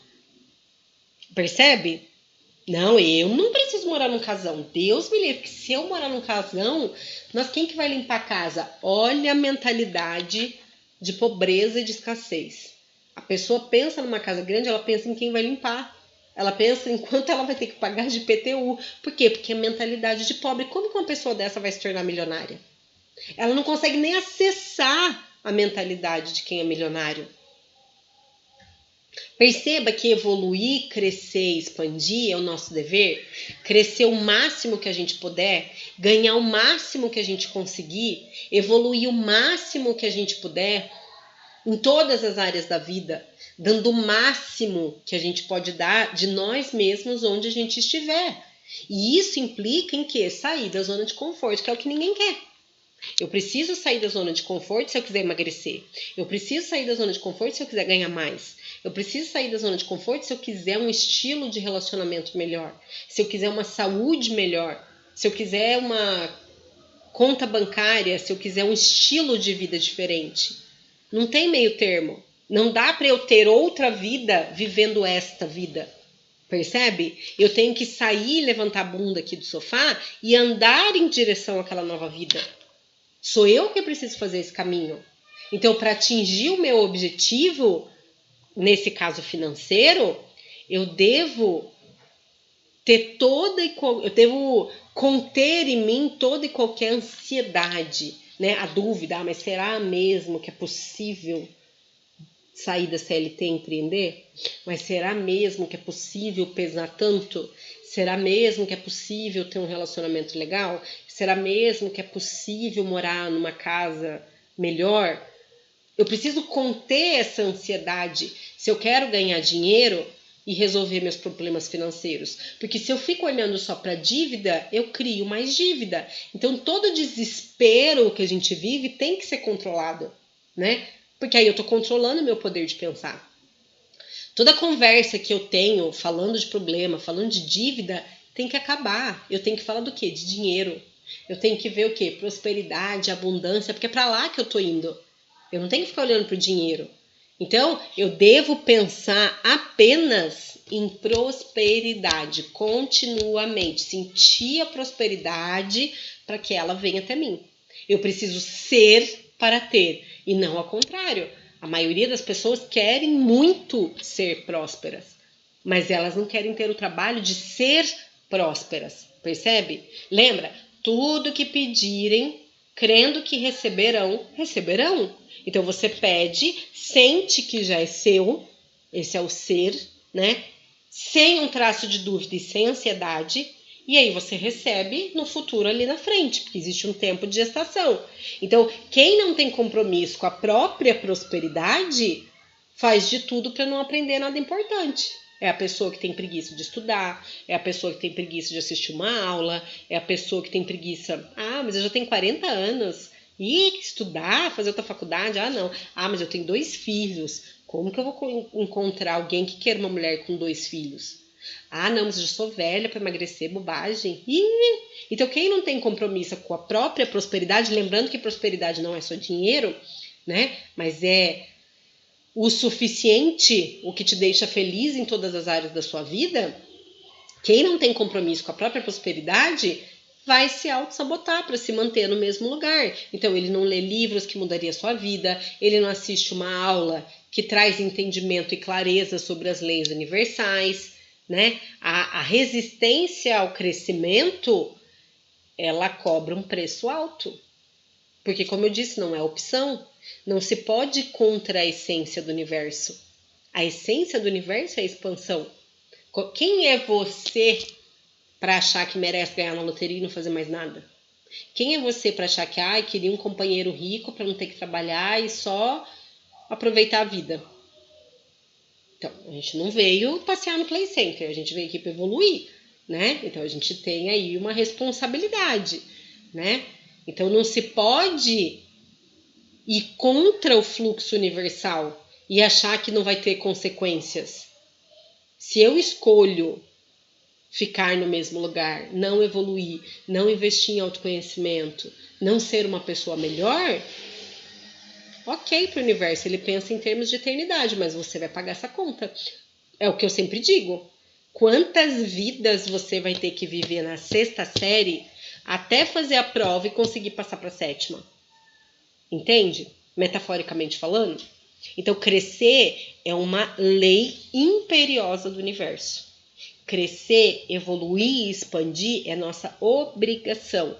Percebe? Não, eu não preciso morar num casão. Deus me livre, que se eu morar num casão, quem que vai limpar a casa? Olha a mentalidade de pobreza e de escassez. A pessoa pensa numa casa grande, ela pensa em quem vai limpar. Ela pensa em quanto ela vai ter que pagar de IPTU. Por quê? Porque é mentalidade de pobre. Como que uma pessoa dessa vai se tornar milionária? Ela não consegue nem acessar a mentalidade de quem é milionário. Perceba que evoluir, crescer, expandir é o nosso dever. Crescer o máximo que a gente puder, ganhar o máximo que a gente conseguir, evoluir o máximo que a gente puder em todas as áreas da vida, dando o máximo que a gente pode dar de nós mesmos onde a gente estiver. E isso implica em quê? Sair da zona de conforto, que é o que ninguém quer. Eu preciso sair da zona de conforto se eu quiser emagrecer. Eu preciso sair da zona de conforto se eu quiser ganhar mais. Eu preciso sair da zona de conforto se eu quiser um estilo de relacionamento melhor. Se eu quiser uma saúde melhor. Se eu quiser uma conta bancária. Se eu quiser um estilo de vida diferente. Não tem meio termo. Não dá para eu ter outra vida vivendo esta vida. Percebe? Eu tenho que sair, levantar a bunda aqui do sofá e andar em direção àquela nova vida. Sou eu que preciso fazer esse caminho. Então, para atingir o meu objetivo, nesse caso financeiro, eu devo eu devo conter em mim toda e qualquer ansiedade, né? A dúvida, mas será mesmo que é possível sair da CLT e empreender? Mas será mesmo que é possível pesar tanto? Será mesmo que é possível ter um relacionamento legal? Será mesmo que é possível morar numa casa melhor? Eu preciso conter essa ansiedade se eu quero ganhar dinheiro e resolver meus problemas financeiros. Porque se eu fico olhando só para dívida, eu crio mais dívida. Então todo desespero que a gente vive tem que ser controlado, né? Porque aí eu estou controlando o meu poder de pensar. Toda conversa que eu tenho falando de problema, falando de dívida, tem que acabar. Eu tenho que falar do quê? De dinheiro. Eu tenho que ver o quê? Prosperidade, abundância, porque é para lá que eu estou indo. Eu não tenho que ficar olhando para o dinheiro. Então, eu devo pensar apenas em prosperidade, continuamente. Sentir a prosperidade para que ela venha até mim. Eu preciso ser para ter, e não ao contrário. A maioria das pessoas querem muito ser prósperas, mas elas não querem ter o trabalho de ser prósperas, percebe? Lembra? Tudo que pedirem, crendo que receberão, receberão. Então você pede, sente que já é seu, esse é o ser, né? Sem um traço de dúvida e sem ansiedade, e aí você recebe no futuro ali na frente, porque existe um tempo de gestação. Então, quem não tem compromisso com a própria prosperidade, faz de tudo para não aprender nada importante. É a pessoa que tem preguiça de estudar, é a pessoa que tem preguiça de assistir uma aula, é a pessoa que tem preguiça... Ah, mas eu já tenho 40 anos... E estudar, fazer outra faculdade? Ah, não. Ah, mas eu tenho 2 filhos. Como que eu vou encontrar alguém que queira uma mulher com 2 filhos? Ah, não, mas eu já sou velha para emagrecer, bobagem. Então, quem não tem compromisso com a própria prosperidade, lembrando que prosperidade não é só dinheiro, né? Mas é o suficiente, o que te deixa feliz em todas as áreas da sua vida. Quem não tem compromisso com a própria prosperidade vai se auto-sabotar para se manter no mesmo lugar. Então, ele não lê livros que mudariam a sua vida, ele não assiste uma aula que traz entendimento e clareza sobre as leis universais, né? A resistência ao crescimento, ela cobra um preço alto. Porque, como eu disse, não é opção. Não se pode ir contra a essência do universo. A essência do universo é a expansão. Quem é você para achar que merece ganhar na loteria e não fazer mais nada? Quem é você para achar que queria um companheiro rico para não ter que trabalhar e só aproveitar a vida? Então, a gente não veio passear no Play Center, a gente veio aqui para evoluir, né? Então, a gente tem aí uma responsabilidade, né? Então, não se pode ir contra o fluxo universal e achar que não vai ter consequências. Se eu escolho ficar no mesmo lugar, não evoluir, não investir em autoconhecimento, não ser uma pessoa melhor, ok para o universo, ele pensa em termos de eternidade, mas você vai pagar essa conta. É o que eu sempre digo. Quantas vidas você vai ter que viver na 6ª série até fazer a prova e conseguir passar para a 7ª? Entende? Metaforicamente falando. Então, crescer é uma lei imperiosa do universo. Crescer, evoluir e expandir é nossa obrigação.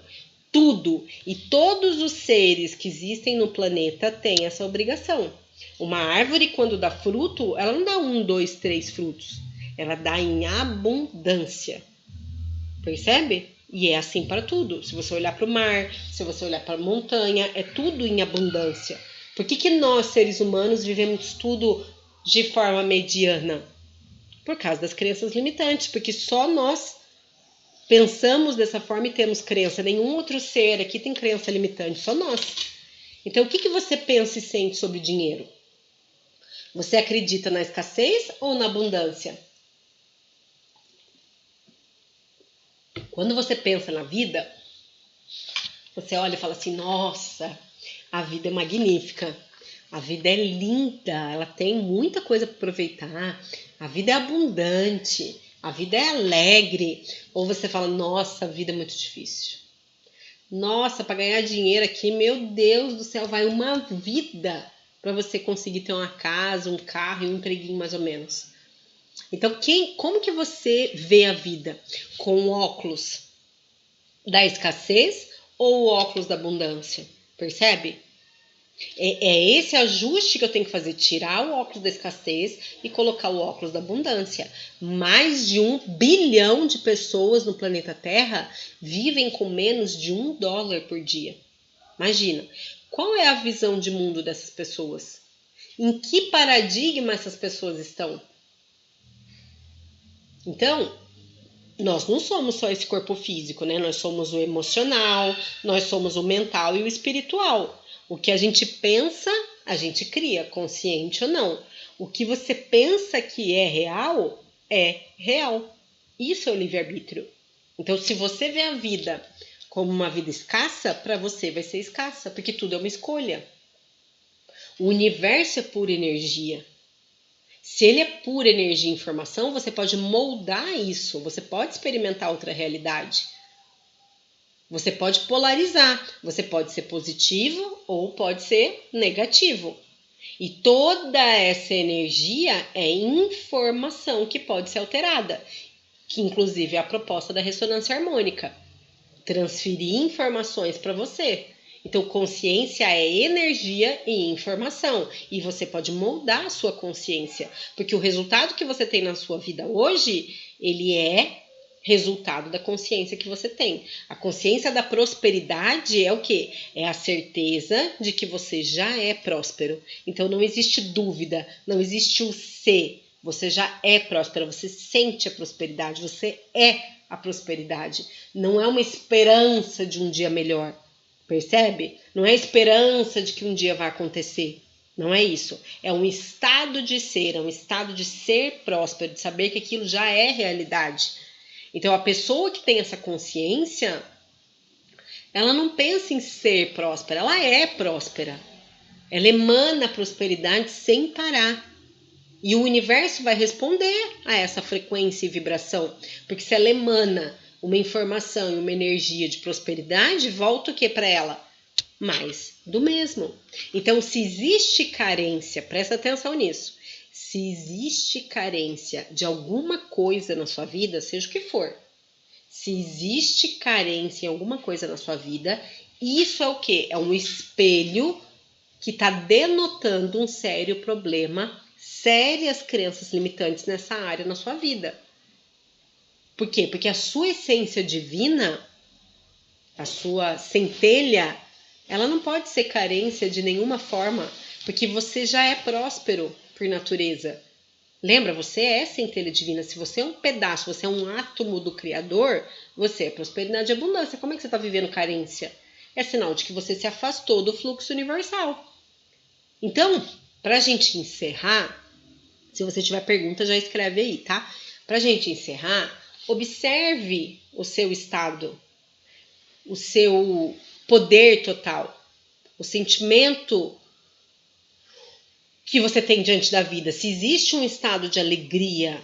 Tudo e todos os seres que existem no planeta têm essa obrigação. Uma árvore, quando dá fruto, ela não dá 1, 2, 3 frutos. Ela dá em abundância. Percebe? E é assim para tudo. Se você olhar para o mar, se você olhar para a montanha, é tudo em abundância. Por que nós, seres humanos, vivemos tudo de forma mediana? Por causa das crenças limitantes. Porque só nós pensamos dessa forma e temos crença. Nenhum outro ser aqui tem crença limitante, só nós. Então, o que você pensa e sente sobre dinheiro? Você acredita na escassez ou na abundância? Quando você pensa na vida, você olha e fala assim, nossa, a vida é magnífica, a vida é linda, ela tem muita coisa para aproveitar, a vida é abundante, a vida é alegre. Ou você fala, nossa, a vida é muito difícil. Nossa, para ganhar dinheiro aqui, meu Deus do céu, vai uma vida para você conseguir ter uma casa, um carro e um empreguinho mais ou menos. Então, como que você vê a vida? Com o óculos da escassez ou o óculos da abundância? Percebe? É esse ajuste que eu tenho que fazer, tirar o óculos da escassez e colocar o óculos da abundância. Mais de 1 bilhão de pessoas no planeta Terra vivem com menos de $1 por dia. Imagina, qual é a visão de mundo dessas pessoas? Em que paradigma essas pessoas estão? Então, nós não somos só esse corpo físico, né? Nós somos o emocional, nós somos o mental e o espiritual. O que a gente pensa, a gente cria, consciente ou não. O que você pensa que é real. Isso é o livre-arbítrio. Então, se você vê a vida como uma vida escassa, para você vai ser escassa, porque tudo é uma escolha. O universo é pura energia. Se ele é pura energia e informação, você pode moldar isso, você pode experimentar outra realidade. Você pode polarizar, você pode ser positivo ou pode ser negativo. E toda essa energia é informação que pode ser alterada, que inclusive é a proposta da ressonância harmônica. Transferir informações para você. Então, consciência é energia e informação. E você pode moldar a sua consciência. Porque o resultado que você tem na sua vida hoje, ele é resultado da consciência que você tem. A consciência da prosperidade é o quê? É a certeza de que você já é próspero. Então, não existe dúvida, não existe o ser. Você já é próspero, você sente a prosperidade, você é a prosperidade. Não é uma esperança de um dia melhor. Percebe? Não é esperança de que um dia vai acontecer. Não é isso. É um estado de ser, é um estado de ser próspero, de saber que aquilo já é realidade. Então, a pessoa que tem essa consciência, ela não pensa em ser próspera, ela é próspera. Ela emana prosperidade sem parar. E o universo vai responder a essa frequência e vibração. Porque se ela emana uma informação e uma energia de prosperidade, volta o que para ela? Mais do mesmo. Então, se existe carência, presta atenção nisso. Se existe carência de alguma coisa na sua vida, seja o que for. Se existe carência em alguma coisa na sua vida, isso é o quê? É um espelho que está denotando um sério problema, sérias crenças limitantes nessa área na sua vida. Por quê? Porque a sua essência divina, a sua centelha, ela não pode ser carência de nenhuma forma, porque você já é próspero por natureza. Lembra, você é centelha divina. Se você é um pedaço, você é um átomo do Criador, você é prosperidade e abundância. Como é que você está vivendo carência? É sinal de que você se afastou do fluxo universal. Então, para a gente encerrar, se você tiver pergunta, já escreve aí, tá? Para a gente encerrar, Observe o seu estado, o seu poder total, o sentimento que você tem diante da vida. Se existe um estado de alegria,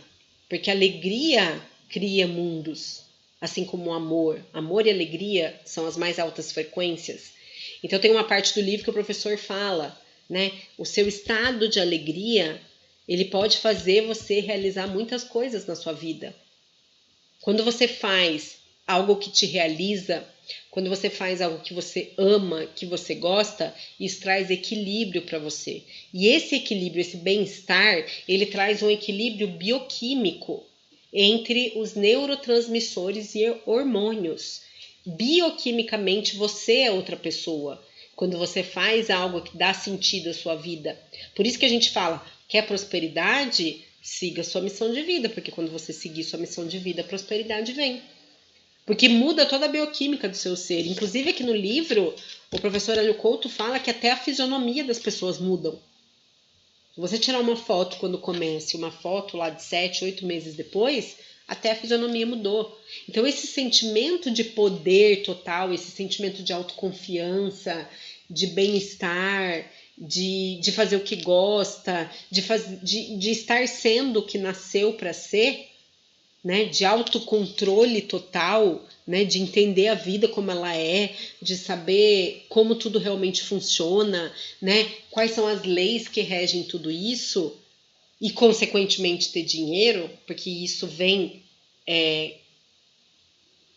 porque alegria cria mundos, assim como o amor. Amor e alegria são as mais altas frequências. Então tem uma parte do livro que o professor fala, né? O seu estado de alegria, ele pode fazer você realizar muitas coisas na sua vida. Quando você faz algo que te realiza, quando você faz algo que você ama, que você gosta, isso traz equilíbrio para você. E esse equilíbrio, esse bem-estar, ele traz um equilíbrio bioquímico entre os neurotransmissores e hormônios. Bioquimicamente, você é outra pessoa. Quando você faz algo que dá sentido à sua vida. Por isso que a gente fala, quer prosperidade? Siga sua missão de vida, porque quando você seguir sua missão de vida, a prosperidade vem. Porque muda toda a bioquímica do seu ser. Inclusive aqui no livro, o professor Hélio Couto fala que até a fisionomia das pessoas mudam. Se você tirar uma foto quando começa, uma foto lá de 7, 8 meses depois, até a fisionomia mudou. Então esse sentimento de poder total, esse sentimento de autoconfiança, de bem-estar, de fazer o que gosta, de estar sendo o que nasceu para ser, né, de autocontrole total, né, de entender a vida como ela é, de saber como tudo realmente funciona, né, quais são as leis que regem tudo isso, e consequentemente ter dinheiro, porque isso vem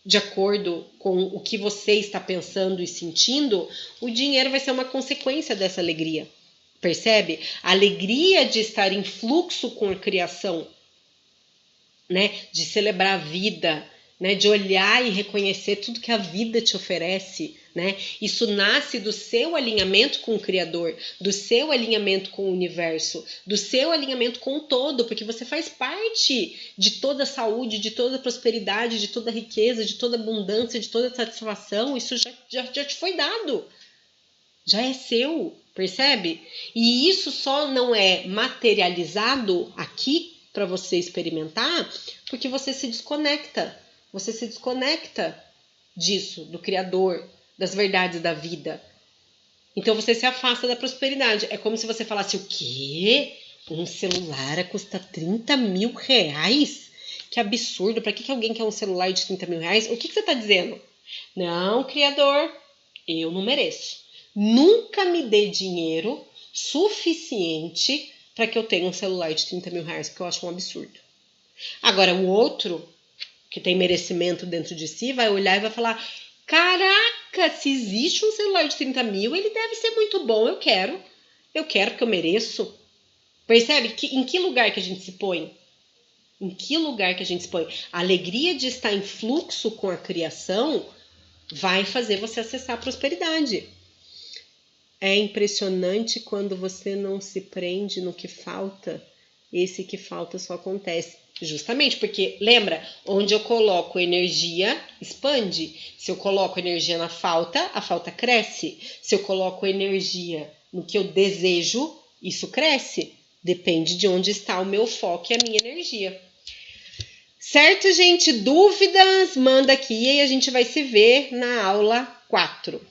de acordo com o que você está pensando e sentindo, o dinheiro vai ser uma consequência dessa alegria. Percebe? A alegria de estar em fluxo com a criação, né? De celebrar a vida, né? De olhar e reconhecer tudo que a vida te oferece, né? Isso nasce do seu alinhamento com o Criador, do seu alinhamento com o universo, do seu alinhamento com o todo, porque você faz parte de toda a saúde, de toda a prosperidade, de toda a riqueza, de toda a abundância, de toda a satisfação. Isso já te foi dado, já é seu, percebe? E isso só não é materializado aqui para você experimentar, porque você se desconecta disso, do Criador, das verdades da vida. Então você se afasta da prosperidade. É como se você falasse, o quê? Um celular custa 30 mil reais? Que absurdo, para que alguém quer um celular de 30 mil reais? O que você está dizendo? Não, Criador, eu não mereço. Nunca me dê dinheiro suficiente para que eu tenha um celular de 30 mil reais, porque eu acho um absurdo. Agora, o outro, que tem merecimento dentro de si, vai olhar e vai falar, caraca, se existe um celular de 30 mil, ele deve ser muito bom, eu quero porque eu mereço. Percebe? Em que lugar que a gente se põe? Em que lugar que a gente se põe? A alegria de estar em fluxo com a criação vai fazer você acessar a prosperidade. É impressionante quando você não se prende no que falta. Esse que falta só acontece. Justamente porque, lembra, onde eu coloco energia, expande. Se eu coloco energia na falta, a falta cresce. Se eu coloco energia no que eu desejo, isso cresce. Depende de onde está o meu foco e a minha energia. Certo, gente? Dúvidas? Manda aqui e a gente vai se ver na aula 4.